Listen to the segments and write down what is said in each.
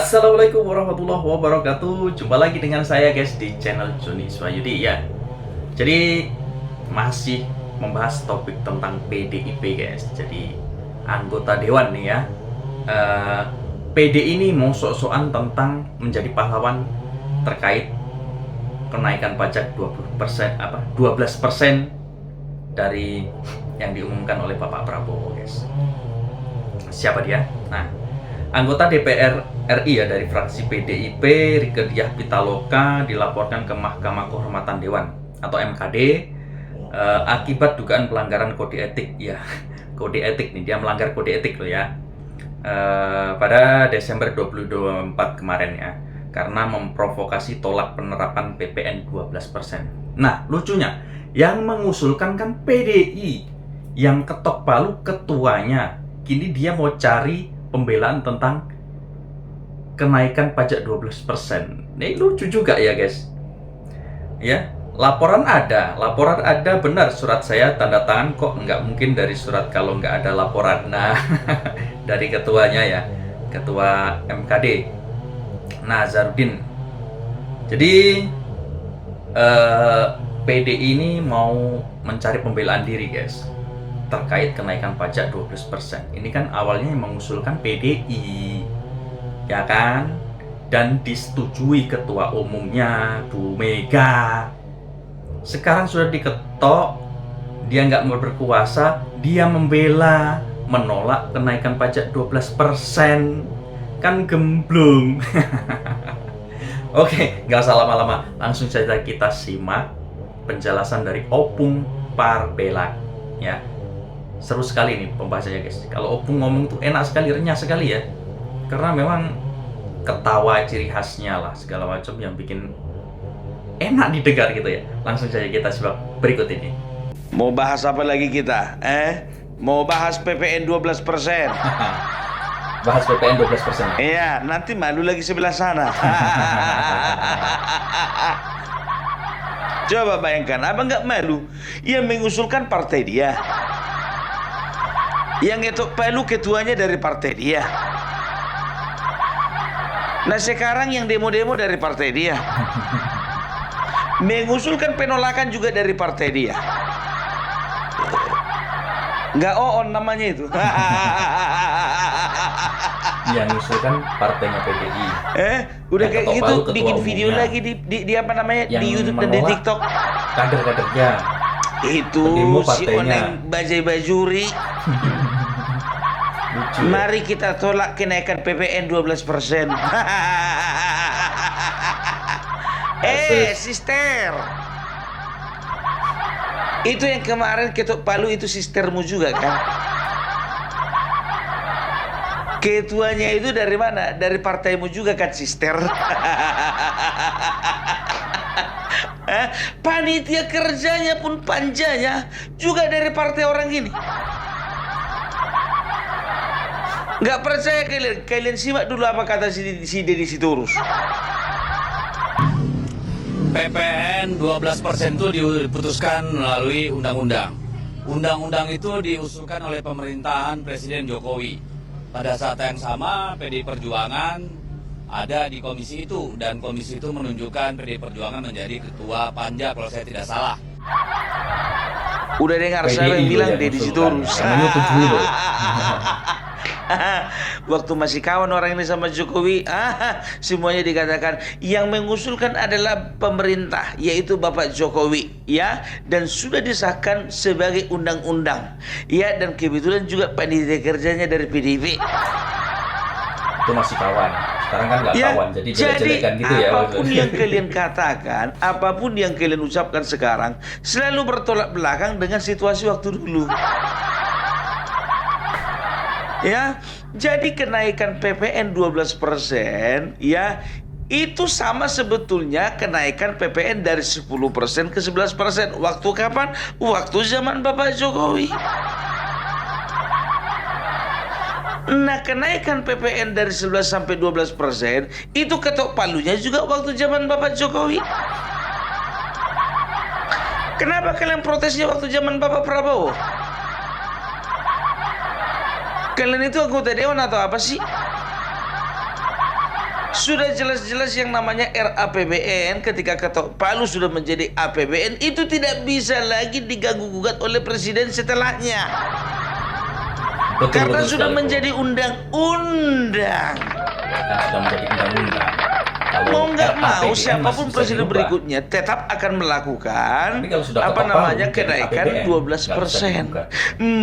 Assalamualaikum warahmatullahi wabarakatuh. Jumpa lagi dengan saya guys di channel Joni Swayudi ya. Jadi masih membahas topik tentang PDIP guys. Jadi anggota dewan nih ya. PD ini mau sok-sokan tentang menjadi pahlawan terkait kenaikan pajak 12% dari yang diumumkan oleh Bapak Prabowo guys. Siapa dia? Nah, anggota DPR RI ya dari fraksi PDIP, Rieke Diah Pitaloka dilaporkan ke Mahkamah Kehormatan Dewan atau MKD akibat dugaan pelanggaran kode etik ya. Kode etik nih, dia melanggar kode etik loh ya. Pada Desember 2024 kemarin ya, karena memprovokasi tolak penerapan PPN 12%. Nah, lucunya yang mengusulkan kan PDI, yang ketok palu ketuanya. Kini dia mau cari pembelaan tentang kenaikan pajak 12%. Ini lucu juga ya guys. Ya, laporan ada benar, surat saya tanda tangan kok nggak mungkin dari surat kalau nggak ada laporan. Nah, dari ketuanya ya, ketua MKD Nazarudin. Jadi PD ini mau mencari pembelaan diri guys terkait kenaikan pajak 12%. Ini kan awalnya yang mengusulkan PDI, ya kan? Dan disetujui ketua umumnya Bu Mega. Sekarang sudah diketok, dia nggak mau berkuasa, dia membela, menolak kenaikan pajak 12%. Kan gemblung. Oke, nggak usah lama-lama, langsung saja kita simak penjelasan dari Opung Parbelak ya. Seru sekali nih pembahasannya guys. Kalau Opung ngomong tuh enak sekali, renyah sekali ya. Karena memang ketawa ciri khasnya lah, segala macam yang bikin enak didengar gitu ya. Langsung saja kita simak berikut ini. Mau bahas apa lagi kita? Mau bahas PPN 12%? Bahas PPN 12%. Iya, nanti malu lagi sebelah sana. Coba bayangkan, abang nggak malu? Yang mengusulkan partai dia, yang ngetok palu ketuanya dari partai dia. Nah sekarang yang demo-demo dari partai dia, mengusulkan penolakan juga dari partai dia. Nggak on namanya itu. Yang ngusulkan partainya PDI. Udah yang kayak gitu bikin video umumnya lagi di apa namanya, yang di YouTube dan di TikTok. Kader-kadernya. Itu si Oneng Bajai Bajuri. Lucu, mari kita tolak kenaikan PPN 12%. Sister. Itu yang kemarin ketok palu itu sistermu juga kan? Ketuanya itu dari mana? Dari partaimu juga kan, sister? Panitia kerjanya pun panjanya juga dari partai orang ini. Nggak percaya kalian simak dulu apa kata si Deddy Sitorus. PPN 12% itu diputuskan melalui undang-undang. Undang-undang itu diusulkan oleh pemerintahan Presiden Jokowi. Pada saat yang sama PDI Perjuangan ada di komisi itu, dan komisi itu menunjukkan PDI Perjuangan menjadi ketua panja kalau saya tidak salah. Udah dengar saya bilang Deddy Sitorus. Waktu masih kawan orang ini sama Jokowi, semuanya dikatakan yang mengusulkan adalah pemerintah, yaitu Bapak Jokowi ya, dan sudah disahkan sebagai undang-undang ya, dan kebetulan juga panitia kerjanya dari PDIP. Itu masih kawan, sekarang kan nggak kawan, jadi jelek-jelekan gitu ya. Apapun yang kalian katakan, apapun yang kalian ucapkan sekarang selalu bertolak belakang dengan situasi waktu dulu. Ya, jadi kenaikan PPN 12% ya, itu sama sebetulnya kenaikan PPN dari 10% ke 11%. Waktu kapan? Waktu zaman Bapak Jokowi. Nah, kenaikan PPN dari 11 sampai 12% itu ketok palunya juga waktu zaman Bapak Jokowi. Kenapa kalian protesnya waktu zaman Bapak Prabowo? Kalian itu anggota dewan atau apa sih? Sudah jelas-jelas yang namanya RAPBN ketika ketok palu sudah menjadi APBN itu tidak bisa lagi diganggu-gugat oleh presiden setelahnya. Karena sudah sekali, menjadi undang-undang. kan sudah menjadi undang-undang. Kalau Mau nggak mau RAPBN siapapun masih bisa presiden dirubah. berikutnya tetap akan melakukan Tapi kalau sudah apa ketok palu namanya jadi kenaikan APBN, 12%. nggak bisa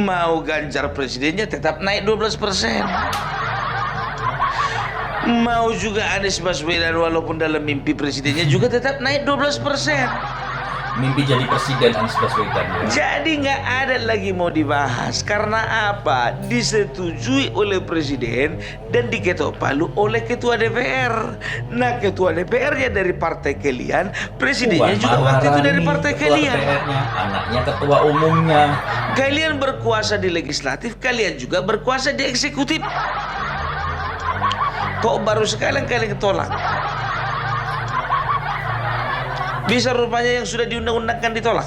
Mau Ganjar presidennya tetap naik 12%. Mau juga Anies Baswedan walaupun dalam mimpi presidennya juga tetap naik 12%. Mimpi jadi presiden Anies Baswedan ya. Jadi nggak ada lagi mau dibahas. Karena apa? Disetujui oleh presiden dan diketok palu oleh ketua DPR. Nah, ketua DPR-nya dari partai kalian, presidennya Puan juga waktu itu dari Maharani, partai ketua kalian. DPR-nya, anaknya ketua umumnya. Kalian berkuasa di legislatif, kalian juga berkuasa di eksekutif. Kok baru sekarang kalian tolak? Bisa rupanya yang sudah diundang-undangkan ditolak?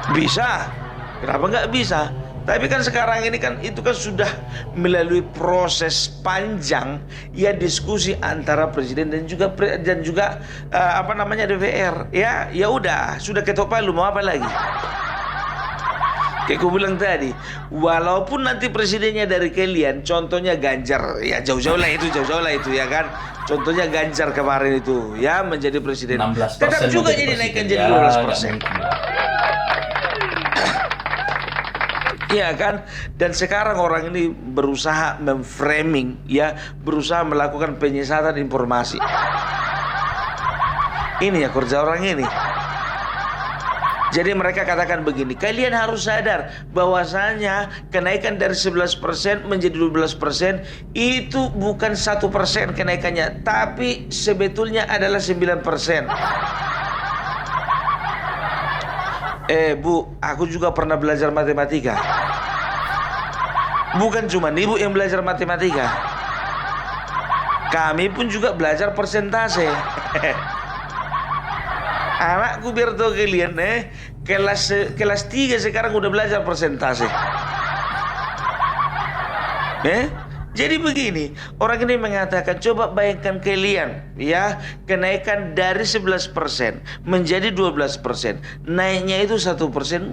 Bisa. Kenapa nggak bisa? Tapi kan sekarang ini kan itu kan sudah melalui proses panjang ya diskusi antara presiden dan juga apa namanya DPR. Ya udah, sudah ketok palu mau apa lagi? Kayak gue bilang tadi, walaupun nanti presidennya dari kalian, contohnya Ganjar, ya jauh-jauh lah itu ya kan. Contohnya Ganjar kemarin itu, ya menjadi presiden. 16% Tetap juga jadi naikkan jadi 12%. Iya kan? Dan sekarang orang ini berusaha memframing, ya, berusaha melakukan penyesatan informasi. Ini ya kerja orang ini. Jadi mereka katakan begini, kalian harus sadar bahwasanya kenaikan dari 11% menjadi 12% itu bukan 1% kenaikannya, tapi sebetulnya adalah 9%. Bu, aku juga pernah belajar matematika. Bukan cuma ibu yang belajar matematika. Kami pun juga belajar persentase. Anakku biar tahu kalian kelas 3 sekarang udah belajar persentase. Jadi begini, orang ini mengatakan coba bayangkan kalian ya, kenaikan dari 11% menjadi 12%. Naiknya itu 1%,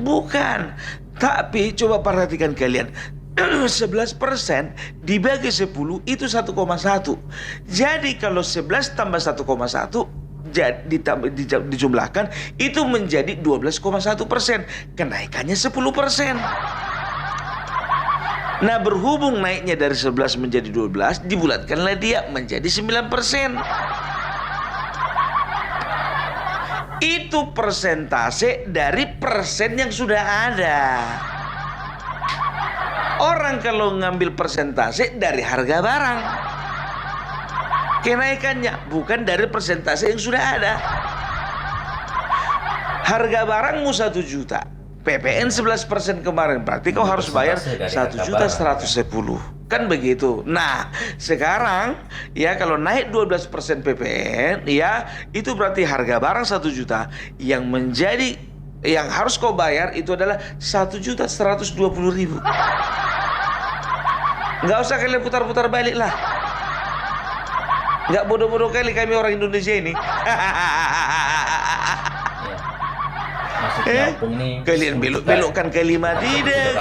bukan. Tapi coba perhatikan kalian. 11% dibagi 10 itu 1,1. Jadi kalau 11 tambah 1,1 dijumlahkan itu menjadi 12,1%. Kenaikannya 10%. Nah, berhubung naiknya dari 11 menjadi 12, dibulatkanlah dia menjadi 9%. Itu persentase dari persen yang sudah ada. Orang kalau ngambil persentase dari harga barang, kenaikannya bukan dari persentase yang sudah ada. Harga barangmu 1 juta, PPN 11% kemarin, berarti kau harus bayar 1.110.000. Kan begitu. Nah, sekarang ya kalau naik 12% PPN ya, itu berarti harga barang 1 juta yang harus kau bayar itu adalah 1.120.000. Nggak usah kalian putar-putar balik lah. Nggak bodoh-bodoh kali kami orang Indonesia ini. Kalian belok-belokkan kalimat tidak.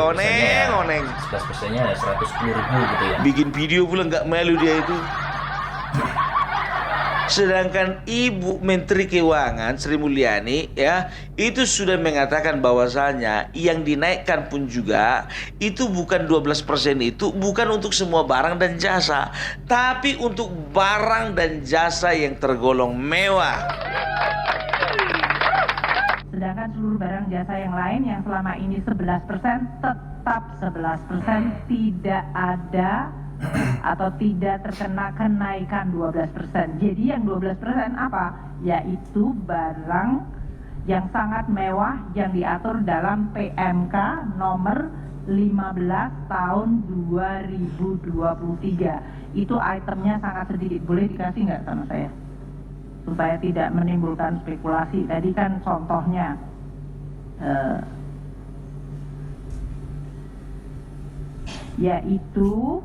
Oneng. 11%-nya ada 110.000 gitu ya. Bikin video pula nggak malu dia itu. Sedangkan Ibu Menteri Keuangan Sri Mulyani ya itu sudah mengatakan bahwasanya yang dinaikkan pun juga itu bukan 12%, itu bukan untuk semua barang dan jasa, tapi untuk barang dan jasa yang tergolong mewah. Sedangkan seluruh barang jasa yang lain yang selama ini 11% tetap 11%, tidak ada atau tidak terkena kenaikan 12%. Jadi yang 12% apa? Yaitu barang yang sangat mewah yang diatur dalam PMK nomor 15 tahun 2023. Itu itemnya sangat sedikit. Boleh dikasih nggak sama saya? Supaya tidak menimbulkan spekulasi. Tadi kan contohnya yaitu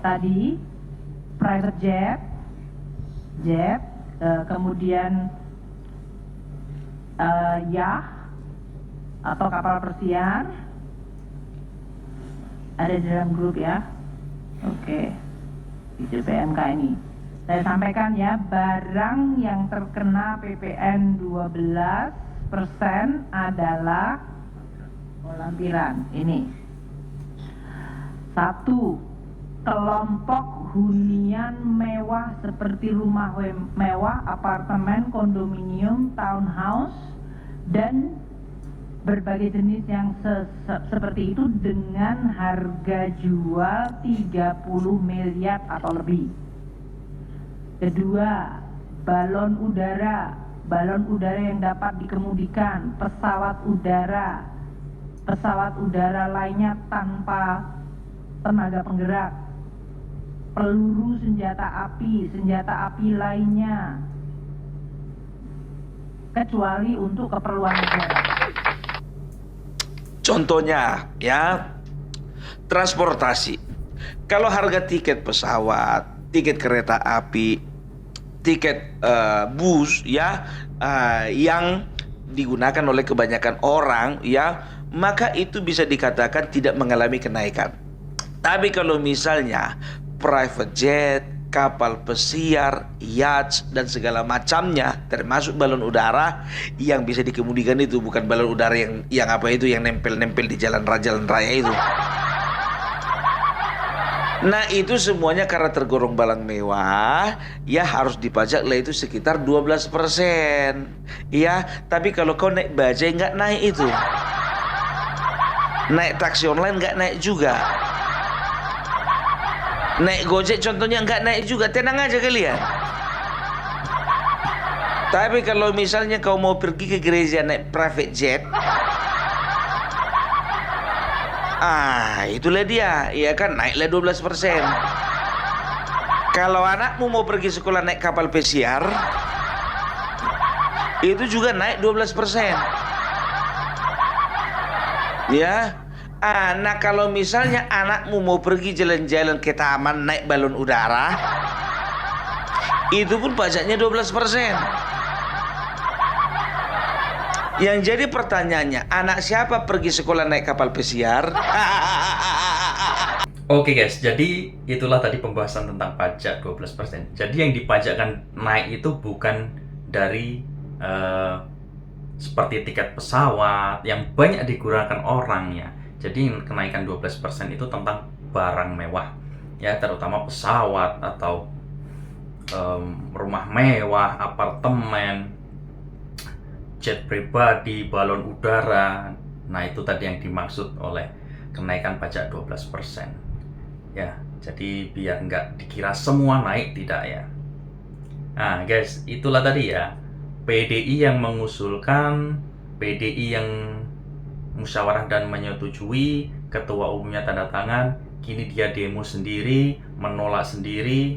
tadi private jet, kemudian yacht atau kapal persiar, ada di dalam grup ya. Oke, di PMK ini saya sampaikan ya, barang yang terkena PPN 12% adalah lampiran ini. 1. Kelompok hunian mewah seperti rumah mewah, apartemen, kondominium, townhouse, dan berbagai jenis yang seperti itu dengan harga jual 30 miliar atau lebih. Kedua, balon udara yang dapat dikemudikan, pesawat udara lainnya tanpa tenaga penggerak, peluru senjata api lainnya, kecuali untuk keperluan negara. Contohnya ya, transportasi. Kalau harga tiket pesawat, tiket kereta api, tiket bus ya, yang digunakan oleh kebanyakan orang ya, maka itu bisa dikatakan tidak mengalami kenaikan. Tapi kalau misalnya private jet, kapal pesiar, yacht dan segala macamnya, termasuk balon udara yang bisa dikemudikan, itu bukan balon udara yang apa itu, yang nempel-nempel di jalan raya itu. Nah itu semuanya karena tergolong barang mewah, ya harus dipajak lah, itu sekitar 12%. Ya, tapi kalau kau naik bajai nggak naik itu. Naik taksi online nggak naik juga. Naik Gojek contohnya nggak naik juga, tenang aja kalian. Tapi kalau misalnya kau mau pergi ke gereja naik private jet, itulah dia, ya kan, naiklah 12%. Kalau anakmu mau pergi sekolah naik kapal pesiar, itu juga naik 12%. Ya. Nah kalau misalnya anakmu mau pergi jalan-jalan ke taman naik balon udara, itu pun pajaknya 12%. Yang jadi pertanyaannya, anak siapa pergi sekolah naik kapal pesiar? Oke guys, jadi itulah tadi pembahasan tentang pajak 12%. Jadi yang dipajakkan naik itu bukan dari seperti tiket pesawat yang banyak digunakan orang ya. Jadi kenaikan 12% itu tentang barang mewah ya, terutama pesawat atau rumah mewah, apartemen, jet pribadi, balon udara. Nah itu tadi yang dimaksud oleh kenaikan pajak 12%. Ya, jadi biar nggak dikira semua naik, tidak ya. Nah guys, itulah tadi ya, PDI yang mengusulkan, PDI yang musyawarah dan menyetujui, ketua umumnya tanda tangan, kini dia demo sendiri, menolak sendiri,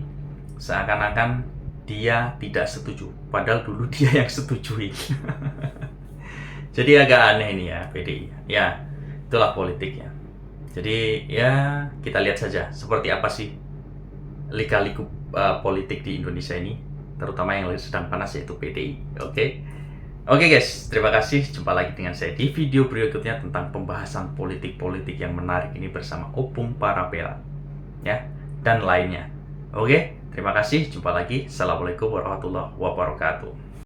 seakan-akan dia tidak setuju, padahal dulu dia yang setujui. Jadi agak aneh ini ya PDI. Ya, itulah politiknya. Jadi ya kita lihat saja seperti apa sih lika-liku politik di Indonesia ini, terutama yang sedang panas yaitu PDI. Oke guys, terima kasih. Jumpa lagi dengan saya di video berikutnya tentang pembahasan politik-politik yang menarik ini bersama Opung Parapela ya, dan lainnya. Oke, terima kasih. Jumpa lagi. Assalamualaikum warahmatullahi wabarakatuh.